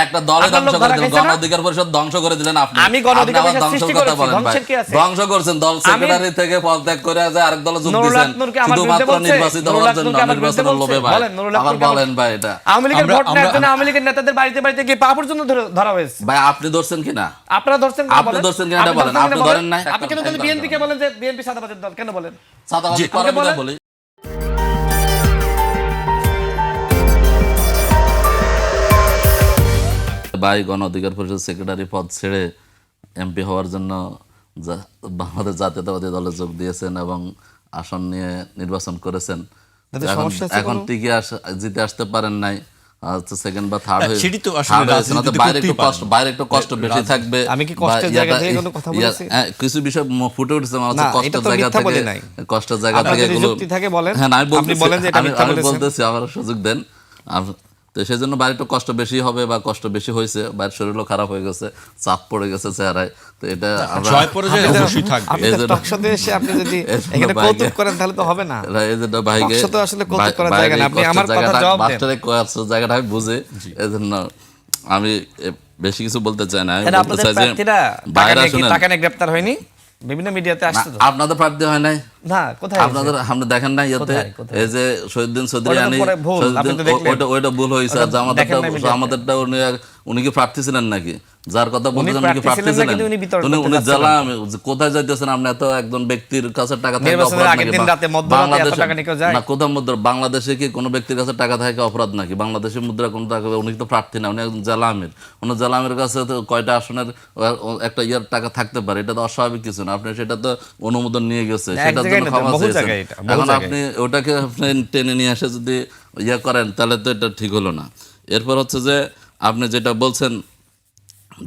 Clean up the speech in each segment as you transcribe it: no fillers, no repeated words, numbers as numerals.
একটা দলে ধ্বংস করে দিলেন, গণ অধিকার পরিষদ ধ্বংস করে দিলেন আপনি। আমি গণ অধিকার পরিষদ সৃষ্টি করেছি, ধ্বংসের কি আছে? ধ্বংস করছেন, দল সেক্রেটারি থেকে পদত্যাগ করে আরেক দলে যোগ দিয়েছেন শুধুমাত্র নির্বাচিত হওয়ার জন্য, নির্বাচনের লোভে ভাই। আবার বলেন ভাই এটা আওয়ামী লীগের ভোট নেওয়ার জন্য আওয়ামী লীগের নেতাদের বাড়িতে বাড়িতে গিয়ে পা পর্যন্ত ধরা হয়েছে। ভাই আপনি ধরছেন কিনা? আপনারা ধরছেন কিনা? আপনি ধরছেন কিনা এটা বলেন। আপনি ধরেন নাই? আপনি কেন তাহলে বিএনপি কে বলেন যে বিএনপি সাদাবাদের দল কেন বলেন? সাদাবাদ করে বলে বলি। ভাই গণ অধিকার পরিষদ সেক্রেটারি পদ ছেড়ে এমপি হওয়ার জন্য বাংলাদেশ জাতীয়তাবাদী দলে যোগ দিয়েছেন এবং আসন নিয়ে নির্বাচন করেছেন। এখন টিকে জিতে আসতে পারেন নাই, সেকেন্ড বা থার্ড হয়েছে। বাইরে একটু কষ্ট বেশি থাকবে। আমি কি কষ্টের জায়গা থেকে কোনো কথা বলেছি? কিছু বিষয় ফুটে উঠেছে আমার হচ্ছে কষ্টের জায়গা থেকে, কষ্টের জায়গা থেকে এগুলো। হ্যাঁ আমি বলতেছি, আমার সুযোগ দেন। তো সেই জন্য বাড়ি একটু কষ্ট বেশি হবে বা কষ্ট বেশি হয়েছে, বাড়ির শরীরও খারাপ হয়ে গেছে, চাপ পড়ে গেছে চেহারায়। তো এটা জায়গাটা আমি বুঝে, এই জন্য আমি বেশি কিছু বলতে চাই না। আমি বলতে চাই যে বাইরে টাকা নিয়ে গ্রেফতার হয়নি, বিভিন্ন মিডিয়াতে আসছে। আপনাদের প্রার্থী হয় নাই না, কোথায় আপনাদের? আপনি দেখেন নাই ইয়েতে, এই যে শহীদুদ্দিন চৌধুরী ওইটা ভুল হয়েছে। আমাদেরটা উনি কি প্রার্থী ছিলেন নাকি? যার কথা বলতেছেন উনি কি প্রার্থী ছিলেন? উনি জেলা কোথায় যাইতেছেন? আপনি এত একজন ব্যক্তির কাছে টাকা থাকে অপরাধ নাকি? না, কোথাও মুদ্রা বাংলাদেশে কি কোনো ব্যক্তির কাছে টাকা থাকে অপরাধ নাকি? বাংলাদেশের মুদ্রা কোনো টাকা, উনি তো প্রার্থী না, উনি একজন জেলা আমির। উনি জেলা আমির কাছে তো কয়টা আসনের একটা ইয়ার টাকা থাকতে পারে, এটা তো অস্বাভাবিক কিছু না। আপনি সেটা তো অনুমোদন নিয়ে গেছে, সেটার জন্য ক্ষমা চেয়েছেন। এখন আপনি ওটাকে আপনি টেনে নিয়ে এসে যদি ইয়ে করেন তাহলে তো এটা ঠিক হলো না। এরপর হচ্ছে যে আপনি যেটা বলছেন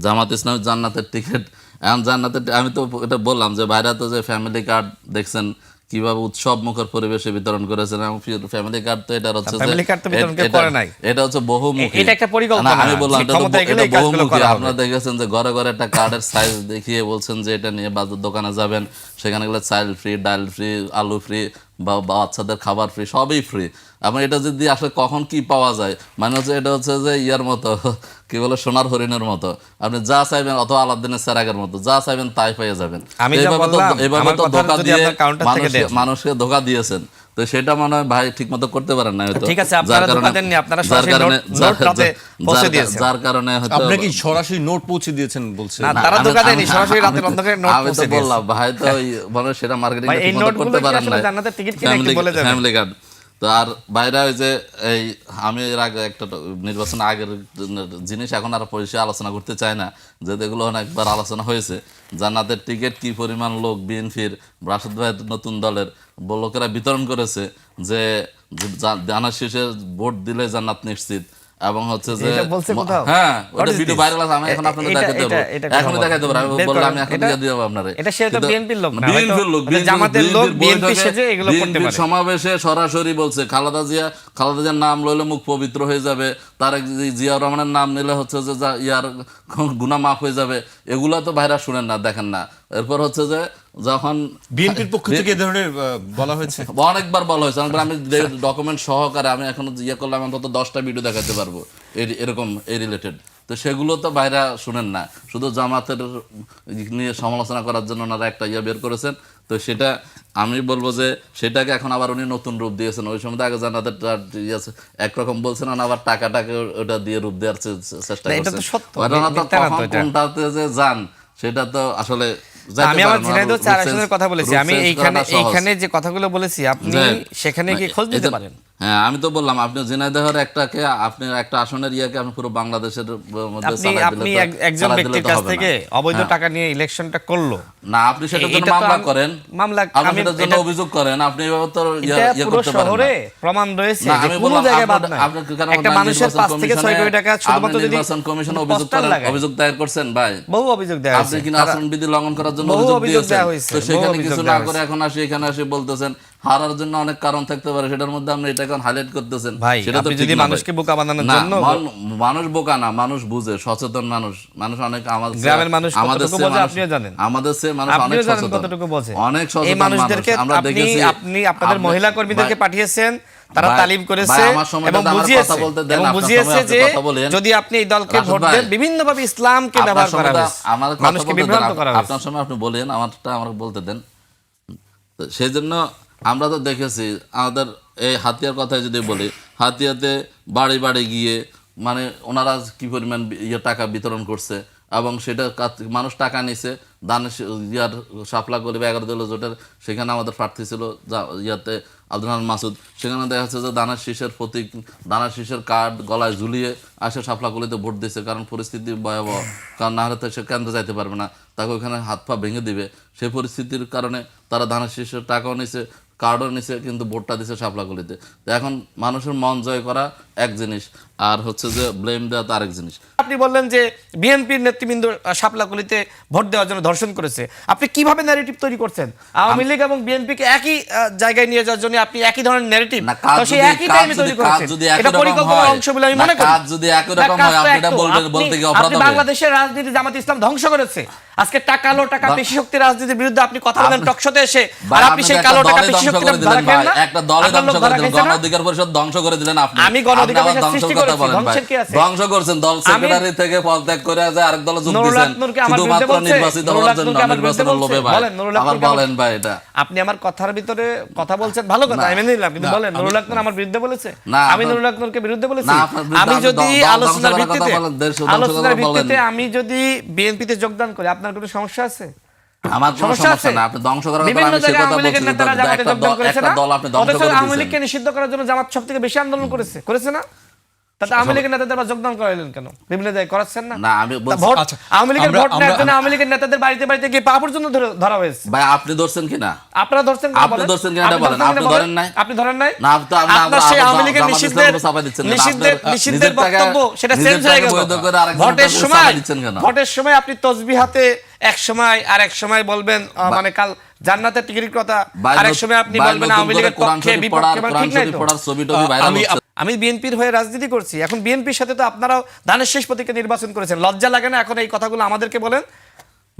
জামাত ইসলামী জান্নাতের টিকিট, এখন জান্নাতের আমি তো এটা বললাম যে বাইরে তো যে ফ্যামিলি কার্ড দেখছেন কিভাবে উৎসব মুখর পরিবেশে বিতরণ করেছেন। এবং ফ্যামিলি কার্ড তো এটা হচ্ছে এটা হচ্ছে বহুমুখী। আমি বললাম এটা বহুমুখী। আপনারা দেখেছেন যে ঘরে ঘরে একটা কার্ডের সাইজ দেখিয়ে বলছেন যে এটা নিয়ে বাজার দোকানে যাবেন, সেখানে গেলে চাল ফ্রি, ডাল ফ্রি, আলু ফ্রি বা বাচ্চাদের খাবার ফ্রি, সবই ফ্রি। এবং এটা যদি আসলে কখন কি পাওয়া যায়, মানে হচ্ছে এটা হচ্ছে যে ইয়ার মতো, কি বলে, সোনার হরিণের মতো। আপনি যা চাইবেন, অথবা আলাদিনের চেরাগের মতো যা চাইবেন তাই পেয়ে যাবেন। এইভাবে তো ধোঁকা দিয়ে মানুষকে ধোঁকা দিয়েছেন। তো সেটা মনে হয় ভাই ঠিক মতো করতে পারেন না হয়তো। যার কারণে আপনি কি সরাসরি নোট পৌঁছে দিয়েছেন বলছেন? না, তারা ধোঁকা দেয়নি, সরাসরি রাতের অন্ধকারে নোট আমি তো বললাম ভাই, তো মানে সেটা মার্কেটিং করতে পারেন না। ফ্যামিলি কার্ড তো আর বাইরে ওই যে এই আমি এর আগে একটা নির্বাচন আগের জিনিস এখন আর পরিষ্কার আলোচনা করতে চাই না, যেহেতু এগুলো অনেকবার আলোচনা হয়েছে। জান্নাতের টিকিট কি পরিমাণ লোক বিএনপির রাশেদ ভাই নতুন দলের লোকেরা বিতরণ করেছে যে জানার শেষে ভোট দিলে জান্নাত নিশ্চিত। এবং হচ্ছে যে হ্যাঁ ওটা ভিডিও ভাইরাল আছে, আমি এখন আপনাদের দেখাতে দেব, এখনই দেখাতে দেব। আমি বললাম আমি এখন দিয়ে দেব আপনারে। এটা সে তো বিএনপির লোক না, বিএনপির লোক, জামাতের লোক, বিএনপি সেজে এগুলো করতে পারে। সমাবেশে সরাসরি বলছে খালেদা জিয়ার নাম লইলে মুখ পবিত্র হয়ে যাবে, তারেক জিয়াউর রহমানের নাম নিলে হচ্ছে যে ইয়ার গুনাহ মাফ হয়ে যাবে। এগুলা তো ভাইরা শুনেন না, দেখেন না। এরপর হচ্ছে যে যখন বিএনপির পক্ষ থেকে এই ধরনের বলা হয়েছে, অনেকবার বলা হয়েছে, আমি ডকুমেন্ট সহকারে আমি এখন ইয়ে করলাম, অন্তত 10টা ভিডিও দেখাতে পারবো এরকম এই রিলেটেড। তো সেগুলো তো বাইরে শুনেন না, শুধু জামাতের নিয়ে সমালোচনা করার জন্য ওনারা একটা ইয়ে বের করেছেন। তো সেটা আমি বলবো যে সেটাকে এখন আবার উনি নতুন রূপ দিয়েছেন। ওই সময় আগে জানাতে একরকম বলছেন, আবার টাকাটাকে ওটা দিয়ে রূপ দেওয়ার চেষ্টা করছেন। কোনটাতে যে যান সেটা তো আসলে আমি আমার ঝিনাইদহ 4 আসনের কথা বলেছি। আমি এইখানে যে কথাগুলো বলেছি আপনি সেখানে গিয়ে খোঁজ নিতে পারেন। হ্যাঁ আমি তো বললাম আপনি ঝিনাইদহের একটাকে আপনি একটা আসনের ইয়াকে আপনি পুরো বাংলাদেশের মধ্যে আপনি একজন ব্যক্তির কাছ থেকে অবৈধ টাকা নিয়ে ইলেকশনটা করলো না, আপনি সেটার জন্য মামলা আপনি সেটার জন্য অভিযোগ করেন। আপনি এভাবে তো ইয়ে করতে পারেন না। শহরে প্রমাণ রয়েছে যে কোনো জায়গায় বাদ নাই। একটা মানুষের 5 থেকে 6 কোটি টাকা শুধুমাত্র যদি নির্বাচন কমিশন অভিযোগ দায়ের করছেন ভাই, বহু অভিযোগ দেয়া হয়েছে। আপনি কিনা আচরণ বিধি লঙ্ঘন করার জন্য অভিযোগ দিয়েছেন। তো সেখানে কিছু না করে এখন এখানে বলতেছেন হারার জন্য অনেক কারণ থাকতে পারে, সেটার মধ্যে আপনি এটা এখন হাইলাইট করতেছেন, ভাই সেটা তো আপনি ঠিক যদি না ভাই। মানুষকে বোকা বানানোর না, জন্য মানুষ বোকা না, মানুষ বুঝে, সচেতন মানুষ অনেক আমাদের গ্রামের মানুষ আমাদের কতটুকু চেয়ে বোঝে মানুষ- আপনিও জানেন। আমাদের চেয়ে মানুষ অনেক আপনিও জানেন সচেতন, কতটুকু বোঝে। অনেক এই সচেতন মানুষদেরকে মানুষ। আমরা দেখেছি আপনি আপনাদের মহিলা কর্মীদেরকে ভাই- পাঠিয়েছেন, তারা ভাই- তালিম করেছে ভাই, আমার সময়টা এবং তো আমার বুঝিয়েছে কথা বলতে দেন, এবং আপনার বুঝিয়েছে সময় আপনি যে কথা বলেন। যদি আপনি এই দলকে রাশেদ ভোট ভাই, দেন বিভিন্নভাবে ইসলামকে আপনার ব্যবহার করা সময়টা হয়েছে, আমার কথা মানুষকে বলতে দেন, বিভ্রান্ত করা হয়েছে। আপনার সময় আপনি বলেন, আমারটা আমার বলতে দেন। তো সেই জন্য আমরা তো দেখেছি আমাদের এই হাতিয়ার কথায় যদি বলি, হাতিয়াতে বাড়ি বাড়ি গিয়ে মানে ওনারা কি পরিমাণ টাকা বিতরণ করছে, এবং সেটা মানুষ টাকা নিছে দানের ইয়ার সাপলা করে 11 দলীয় জোটের, সেখানে আমাদের প্রার্থী ছিল ইয়াতে আব্দুল রহমান মাসুদ, সেখানে দেখা যাচ্ছে যে দানের শীষের প্রতীক, দানের শীষের কার্ড গলায় ঝুলিয়ে আসে সাপলাগুলিতে ভোট দিচ্ছে, কারণ পরিস্থিতি ভয়াবহ, কারণ না হলে তো সে কেন্দ্রে যাইতে পারবে না, তাকে ওখানে হাত পা ভেঙে দিবে, সেই পরিস্থিতির কারণে তারা ধানের শীষের টাকাও নিছে, কার্ডও নিছে, কিন্তু ভোটটা দিছে সাপলাগুলিতে। তো এখন মানুষের মন জয় করা এক জিনিস, আর হচ্ছে যে ব্লেম দেওয়া তো আরেক জিনিস। আপনি বললেন যে বিএনপির নেতৃবৃন্দ শাপলাকুলিতে ভোট দেওয়ার জন্য ধর্ষণ করেছে, আপনি কিভাবে ন্যারেটিভ তৈরি করছেন? আওয়ামী লীগ এবং বিএনপিকে একই জায়গায় নিয়ে যাওয়ার জন্য আপনি একই ধরনের ন্যারেটিভ না, কাজ তো সেই যদি- একই কাজ টাইমে যদি- তৈরি কাজ করেছেন, যদি এটা একই রকম পরিকল্পনার হয়, অংশ বলে আমি না, মনে করি। কাজ যদি একই না, রকম কাজ হয়, তো আপনি এটা একটু। বলতে কি অপরাধ আপনি হবে? বাংলাদেশের রাজনীতি জামাত ইসলাম ধ্বংস করেছে, আজকে কালো টাকা পেশি শক্তি রাজনীতির বিরুদ্ধে আপনি কথা বলেন টকশোতে এসে, আর আপনি সেই কালো টাকা পেশি শক্তি ধরা খেলেন না, একটা দলে আপনার লোক ধ্বংস ধরা করে দিলেন, খেয়েছে গণ না? অধিকার পরিষদ ধ্বংস করে দিলেন আপনি। আমি গণ অধিকার আপনি আবার পরিষদ ধ্বংসের সৃষ্টি কথা করেছি, বলেন ভাই। ধ্বংসের কি আছে? ধ্বংস করছেন, দল সেক্রেটারি থেকে পদত্যাগ করে যায় আরেক দলে যোগ নুরুল দিয়েছেন, হক নূরকে আমার বিরুদ্ধে শুধুমাত্র বলছে, নির্বাচিত নুরুল হওয়ার হক জন্য, নূরকে আমার বিরুদ্ধে নির্বাচনের লোভে বলছে। ভাই। বলেন, নুরুল হক আবার নূরকে আমার- বলেন ভাই এটা। আপনি আমার কথার ভিতরে কথা বলছেন, ভালো কথা, আমি মেনে নিলাম, কিন্তু বলেন নুরুল হক নূর আমার বিরুদ্ধে বলেছে? না, আমি নুরুল হক নূরকে বিরুদ্ধে বলেছি? না, আপনার বিরুদ্ধে আমি আপনি যদি দল আলোচনার ধ্বংস করার কথা ভিত্তিতে বলেন, দেশ ধ্বংস করার আলোচনার কথা বলেন। ভিত্তিতে আমি যদি বিএনপিতে যোগদান করি, আপনার কোনো সমস্যা আছে? আমার কোনো সমস্যা সমস্যা আছে? না, আপনি ধ্বংস করার কথা বিভিন্ন আমি সে জায়গায় কথা আওয়ামী লীগের বলছি, নেতারা জামাতে যোগদান করেছে একটা না? দল আপনি ধ্বংস অথচ করে আওয়ামী দিয়েছেন। লীগকে নিষিদ্ধ করার জন্য জামাত সবথেকে বেশি আন্দোলন করেছে না? তাতে আওয়ামী লীগের নেতাদের আবার যোগদান করাইলেন কেন? বিভিন্ন জায়গায় করাচ্ছেন না? না, আমি তা বলছি- ভোট, আচ্ছা, আওয়ামী লীগের আমরা- ভোট নেওয়ার আমরা- জন্য আওয়ামী লীগের নেতাদের বাড়িতে বাড়িতে গিয়ে পা পর্যন্ত ধরা হয়েছে। ভাই আপনি ধরছেন কিনা? আপনারা ধরছেন কিনা আপনি বলেন? ধরছেন কিনা এটা আপনি বলেন। ধরছেন আপনি কিনা ধরেন নাই? আপনি ধরেন নাই? না, তো আমরা- আপনার সেই আওয়ামী লীগের জামাত নিষিদ্ধের ইসলামকে চাপা দিচ্ছেন কেন? নিষিদ্ধের আপনার নিষিদ্ধের নিজের টাকা- বক্তব্য সেটা নিজের চেঞ্জ হয়ে টাকা গেল। বৈধ করে আরেকজনের ভোটের টাকা সময় চাপা দিচ্ছেন কেন? ভোটের সময় আপনি তসবিহাতে এক সময় আর এক সময় বলবেন মানে কাল জান্নাতের টিকিটের কথা, আর এক সময় আপনি বলবেন আওয়ামী লীগের পক্ষে বিপক্ষে, মানে ঠিক নাই তো? পড়ার ছবি টবি ভাইরাল হচ্ছে। আমি বিএনপির হয়ে রাজনীতি করছি, এখন বিএনপির সাথে তো আপনারাও ধানের শেষ প্রতীকে নির্বাচন করেছেন, লজ্জা লাগে না এখন এই কথাগুলো আমাদেরকে বলেন?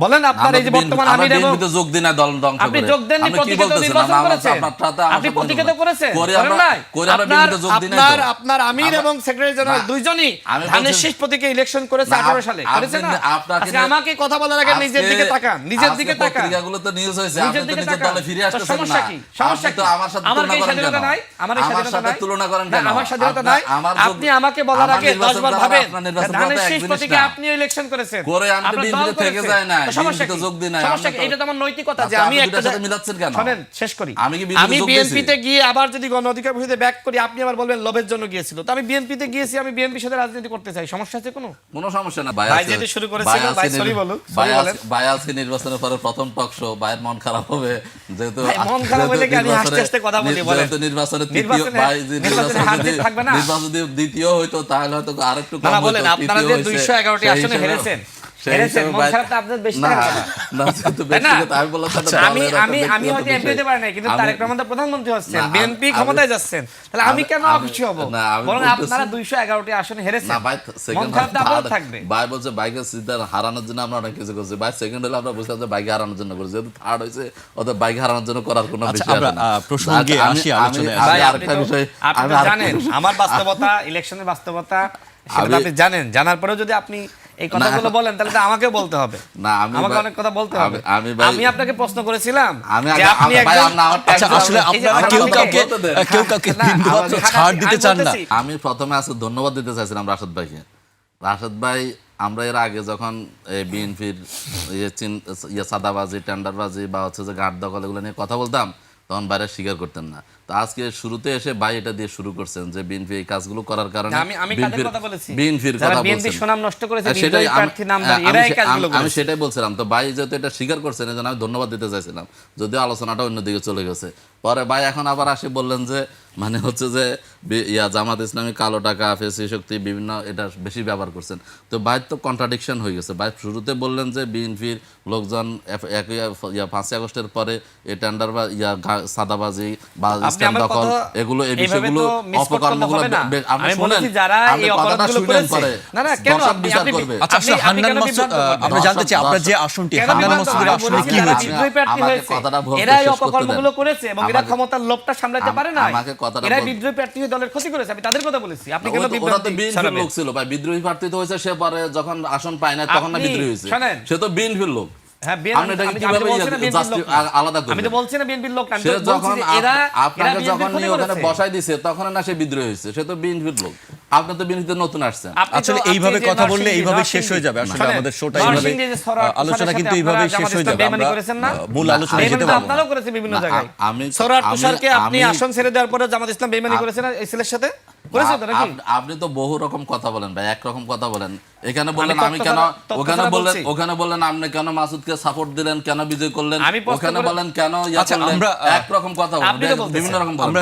বলেন আপনার এই যে বর্তমান আমির এবং বিএনপিতে যোগ দিন না, দল ধ্বংস আপনি করে। যোগ দেননি, আপনি কি প্রতীকে তো বলতেছেন? নির্বাচন আমরা- করেছেন। আপনার সাথে আমার আপনি সাথে প্রতীকে তো বলবেন। করেছেন, করে করেন আমরা- নাই? করে আমরা বিএনপিতে যোগ দিই নাই তো। আপনার আমির এবং সেক্রেটারি জেনারেল না, দুইজনই আমি ধানের বলছি- শেষ প্রতীকে ইলেকশন করেছে না, 18 সালে, আপনি- করেছে না? আপনাকে আজকে নিয়ে- আমাকে কথা বলার আগে নিজের দিকে তাকান, নিজের দিকে তাকান। পত্রিকাগুলো তো নিউজ হয়েছে, আপনি নিজের তো দিকে নিজের তাকান। দলে ফিরে তো আসতেছেন সমস্যা না। কি? সমস্যা আপনি তো কি? আমার সাথে আমার তুলনা কি করেন স্বাধীনতা কেন? নাই? আমার এই আমার স্বাধীনতা সাথে নাই? তুলনা করেন না, কেন? আমার স্বাধীনতা আপনার- নাই? আমার আপনি আমাকে বলার আমার আগে 10 নির্বাচন বার করা, ভাবেন। আপনার নির্বাচন ধানের করা এক শেষ জিনিস প্রতীকে না। আপনিও ইলেকশন করেছেন। করে আমি তো আপনার দল বিএনপিতে থেকে করেছে। যাই নাই, তো সমস্যা বিএনপিতে কি? যোগ দিই নাই, সমস্যা আপনি কি? তো- এটা তো আমার নৈতিকতা যে আপনি আমি একটা দুইটার সাথে মিলাচ্ছেন কেন? শোনেন, শেষ করি। আমি কি বিএনপিতে আমি যোগ দিয়েছি? বিএনপিতে গিয়ে আবার যদি গণ অধিকার বিরুদ্ধে ব্যাক করি, আপনি আবার বলবেন লোভের জন্য গিয়েছিল। তো আমি বিএনপিতে গিয়েছি, আমি বিএনপির সাথে রাজনীতি করতে চাই, সমস্যা আছে কোনো? কোনো সমস্যা না। ভাই যেহেতু শুরু করেছিল, ভাই sorry বলুন, sorry বলেন। ভাই আজকে নির্বাচনের পরে প্রথম টক শো, ভাইয়ের মন খারাপ হবে যেহেতু ভাই, মন খারাপ হলে কি আমি হাসতে হাসতে কথা বলি বলেন? যেহেতু নির্বাচনে নির্বাচনে হার জিত থাকবে না? নির্বাচন যদি দ্বিতীয় হইতো তাহলে হয়তো আরেকটু কম না হইতো, বলেন, আপনারা যে 211টি আসনে হেরেছেন, মন খারাপ তো আপনাদের বেশি না, থাকার কথা। না, যেহেতু তাই না? ব্যক্তিগত, আমি বললাম সেটা আমি দলের একটা আমি আমি ব্যক্তিগত হয়তো এমপি বিষয়। হতে পারি না, কিন্তু আমি- তারেক রহমান তো প্রধানমন্ত্রী হচ্ছেন, না, বিএনপি আমি- ক্ষমতায় যাচ্ছেন, তাহলে আমি কেন আমি- অখুশি হব? না, আমি বরং বলতেছি- আপনারা 211টি আসনে হেরেছেন, না ভাই, মন সেকেন্ড খারাপ তো আপনারও থাকবে। ভাই বলছে বাইকের সিদ্ধার হারানোর জন্য আমরা অনেক কিছু করছি। ভাই সেকেন্ড হলে আমরা বুঝলাম যে বাইকে হারানোর জন্য করছি, যেহেতু থার্ড হয়েছে ওদের বাইকে হারানোর জন্য করার কোনো আচ্ছা, বিষয় আমরা, আছে না। প্রসঙ্গে আমি- আসি, আমি- আলোচনায় আমি আসি। ভাই, আরেকটা বিষয় আপনি আমি তো আরেকটা জানেন বিষয়- আমার বাস্তবতা, ইলেকশনের বাস্তবতা, সেটা তো আমি- আপনি জানেন। জানার পরেও যদি আপনি এই কথাগুলো বলেন, তাহলে তো আমাকেও বলতে হবে। না, আমি আমাকে ভাই- অনেক কথা বলতে আমি- হবে। আমি ভাই- আমি আপনাকে প্রশ্ন করেছিলাম আমি যে আগে- আপনি ভাই, একজন- আপনি আমার- আচ্ছা, আসলে এই যে আপনারা আমার কেউ আমাকে- কাউকে কেউ কাউকে না, বিন্দুমাত্র আমি- ছাড় দিতে আমি চান না। বলতেছি, আমি প্রথমে আজকে ধন্যবাদ দিতে চাইছিলাম রাশেদ ভাইকে। রাশেদ ভাই, আমরা এর আগে যখন বিএনপির সাদাবাজি, টেন্ডারবাজি বা হচ্ছে যে ঘাট দখল এগুলো নিয়ে কথা বলতাম, তখন বাইরে স্বীকার করতেন না। তো আজকে শুরুতে এসে ভাই এটা দিয়ে শুরু করছেন যে বিএনপি এই কাজগুলো করার কারণে আমি কাদের কথা বলেছি? বিএনপির যারা কথা বিএনপির বলছেন। সুনাম নষ্ট করেছে, সেটাই বিজয়ী প্রার্থী নামধারী, এরাই এই কাজগুলো আমি করেছে। সেটাই বলছিলাম। তো ভাই যেহেতু এটা স্বীকার করছেন, এজন্য আমি ধন্যবাদ দিতে চাইছিলাম, যদিও আলোচনাটা অন্যদিকে চলে গেছে। পরে ভাই এখন আবার আসে বললেন যে মানে হচ্ছে যে জামাত ইসলামী কালো টাকা ফেসি শক্তি বিভিন্ন এটা বেশি ব্যবহার করছেন। তো ভাই তো কন্ট্রাডিকশন হয়ে গেছে। ভাই শুরুতে বললেন যে বিএনপির লোকজন 5ই আগস্টের পরে এই টেন্ডার বা সাদাবাজি বা স্ট্যান্ড দখল এগুলো এই বিষয়গুলো অপকর্মগুলো আপনি শুনেন, আপনি কথাটা শুনেন পরে দর্শক বিচার করবে। আচ্ছা হান্নান মাসুদ, আমরা জানতে চাই আপনার যে আসনটি হান্নান মাসুদের আসনে কি হয়েছে? কথাটা ভুল এরাই অপকর্মগুলো করেছে এবং এরা ক্ষমতার লোভটা সামলাতে পারে না। আমাকে কথাটা এরা বিদ্রোহী প্রার্থী হয়ে দলের ক্ষতি করেছে, আমি তাদের কথা বলেছি। আপনি কেন ওরা তো বিএনপির লোক ছিল ভাই, বিদ্রোহী প্রার্থী তো হয়েছে সে পরে যখন আসন পায় না তখন না বিদ্রোহী হয়েছে, সে তো বিএনপির লোক। হ্যাঁ, আপনি এটাকে কিভাবে আলাদা করবেন? আমি তো বলছি না বিএনপির লোক না, আমি সে তো বলছি যখন যে এরা আপনাকে যখন নিয়ে ওখানে বসাই দিয়েছে তখন না সে বিদ্রোহী হয়েছে, সে তো বিএনপির লোক। আপনি তো বিএনপিতে নতুন আসছেন। আসলে এইভাবে কথা বললে এইভাবে শেষ হয়ে যাবে। আসলে আমাদের শোটা এইভাবে আলোচনা কিন্তু এইভাবে শেষ হয়ে যাবে। আমরা মূল আলোচনায় যেতে পারবো না। আপনারাও করেছেন বিভিন্ন জায়গায়। সরার তুষারকে আপনি আসন ছেড়ে দেওয়ার পরে জামাত ইসলাম বেইমানি করেছে না এই ছেলের সাথে? করেছে তো নাকি? আপনি তো বহু রকম কথা বলেন ভাই, একরকম কথা বলেন। এখানে বললেন আমি কেন, ওখানে বললেন আপনি কেন মাসুদকে সাপোর্ট দিলেন, কেন বিজয় করলেন, ওখানে বলেন কেন ইয়া করলেন, একরকম কথা বলেন, বিভিন্ন রকম বলেন।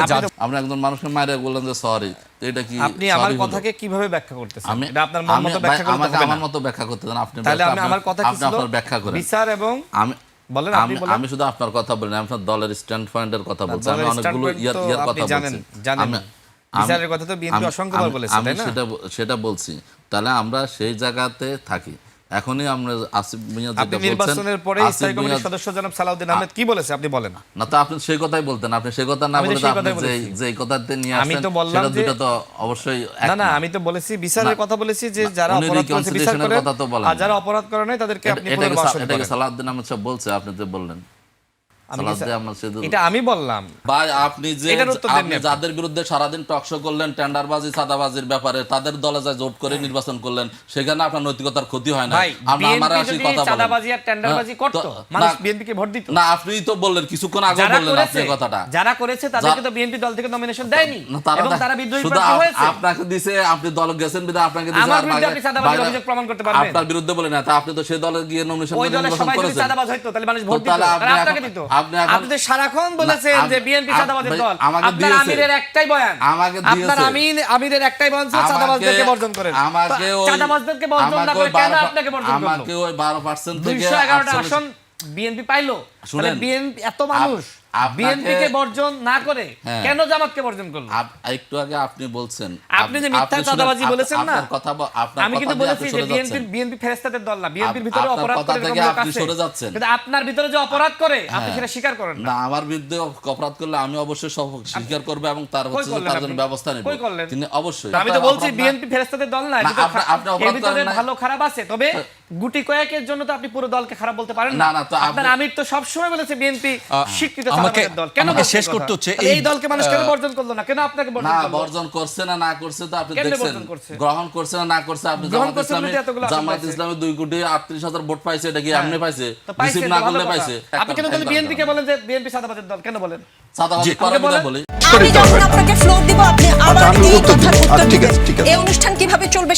আমরা একজন মানুষকে মাইরে বললেন যে সরি, তো এটা কি আপনি আমার কথাকে কিভাবে ব্যাখ্যা করতেছেন? এটা আপনার মন মতো ব্যাখ্যা করতে হবে না। আমার মতো ব্যাখ্যা করতে দেন আপনি। তাহলে আমি আমার কথা কি ছিল? আপনার ব্যাখ্যা করেন। বিচার এবং আমি বলেন, আপনি বলেন। আমি শুধু আপনার কথা বলি না, আপনার দলের স্ট্যান্ড পয়েন্টের কথা বলছি। আমি অনেকগুলো ইয়ার কথা বলছি। জানেন বিচারের কথা তো বিএনপি অসংখ্যবার বলেছে, তাই না? সেটা বলছি। তাহলে আমরা সেই জায়গাতে থাকি। এখনই আমরা আসিফ মিয়া যেটা আপনি বলছেন, নির্বাচনের পরে স্থায়ী কমিটির সদস্য জনাব সালাউদ্দিন আহমেদ কি বলেছে আপনি বলেন। না তো আপনি সেই কথাই বলতেন, আপনি সেই কথা না বলে আপনি যে কথাতে নিয়ে আসেন, আমি তো বললাম যে দুটো তো অবশ্যই না আমি তো বলেছি বিচারের কথা বলেছি যে যারা অপরাধ করেছে বিচার করেন, আর যারা অপরাধ করে নাই তাদেরকে আপনি পুনর্বাসন করেন। এটা সালাউদ্দিন আহমেদ সাহেব বলছে, আপনি তো বললেন। এটা আমি বললাম ভাই, আপনি যে যাদের বিরুদ্ধে সারাদিন টকশো করলেন টেন্ডারবাজি সাদাবাজির ব্যাপারে, তাদের দলে যায় জোট করে নির্বাচন করলেন, সেখানে আপনার নৈতিকতার ক্ষতি হয় না। আমরা আসি কথা বলেন, সাদাবাজি আর টেন্ডারবাজি করত, মানুষ বিএনপিকে ভোট দিত না। আপনিই তো বললেন কিছুক্ষণ আগে বললেন আপনি কথাটা, যারা করেছে তাদেরকে তো বিএনপি দল থেকে নমিনেশন দেয়নি এবং তারা বিদ্রোহী প্রার্থী হয়েছে। আপনাকে দিয়েছে, আপনি দল গেছেন বিদা আপনাকে দিয়েছে, আমার বিরুদ্ধে আপনি সাদাবাজির অভিযোগ প্রমাণ করতে পারবেন? আপনার বিরুদ্ধে বলেন না, তা আপনি তো সেই দলে গিয়ে নমিনেশন ওই দলের নির্বাচন সবাই যদি করেছেন। সাদাবাজ হইতো তাহলে মানুষ ভোট দিত, তাহলে আপনাকে দিত। আপনি তো সারাক্ষণ বলেছেন যে বিএনপি সাদাবাজের দল। আপনার আমিরের একটাই বয়ান, আপনার আমিরের একটাই বয়ান ছিল সাদাবাজদেরকে বর্জন করেন। সাদাবাজদেরকে বর্জন না করে কেন আপনাকে বর্জন করলো? আমাকে ওই 12% থেকে 211টা আসন বিএনপি পাইলো, তাহলে বিএনপি এত মানুষ বিএনপিকে বর্জন না করে কেন জামাতকে বর্জন করলো? একটু আগে আপনি বলছেন, আপনি যে মিথ্যা চাঁদাবাজি বলেছেন না, আপনার আমি কিন্তু বলেছি যে বিএনপি ফেরেশতাদের দল না, বিএনপির ভিতরে অপরাধ করে লোক আছে, কিন্তু আপনার ভিতরে যে অপরাধ করে আপনি সেটা স্বীকার করেন না। আমার বিরুদ্ধে অপরাধ করলে আমি অবশ্যই সব স্বীকার করব এবং তার হচ্ছে তার জন্য ব্যবস্থা নেব। তিনি অবশ্যই, আমি তো বলছি বিএনপি ফেরেশতাদের দল না, এর ভিতরে ভালো খারাপ আছে, তবে গুটি কয়েকের জন্য তো আপনি পুরো দলকে খারাপ বলতে পারেন না। আপনার আমির তো সব সময় বলেছে বিএনপি স্বীকৃত চাঁদাবাজের দল। কেন শেষ করতে হচ্ছে এই দলকে মানুষ কেন বর্জন করলো না, কেন আপনাকে বর্জন করলো? না, বর্জন করছে না না করছে তো আপনি দেখছেন, গ্রহণ করছে না না করছে আপনি। জামাত ইসলামী 2,38,000 ভোট পাইছে, এটা কি এমনি পাইছে? রিসিভ না করলে পাইছে। আপনি কেন তাহলে বিএনপি কে বলেন যে বিএনপি চাঁদাবাজের দল কেন বলেন? চাঁদাবাজি করে বলি। আমি যখন আপনাকে ফ্লোর দিব আপনি আবার এই কথার উত্তর দিবেন। এই অনুষ্ঠান কিভাবে চলবে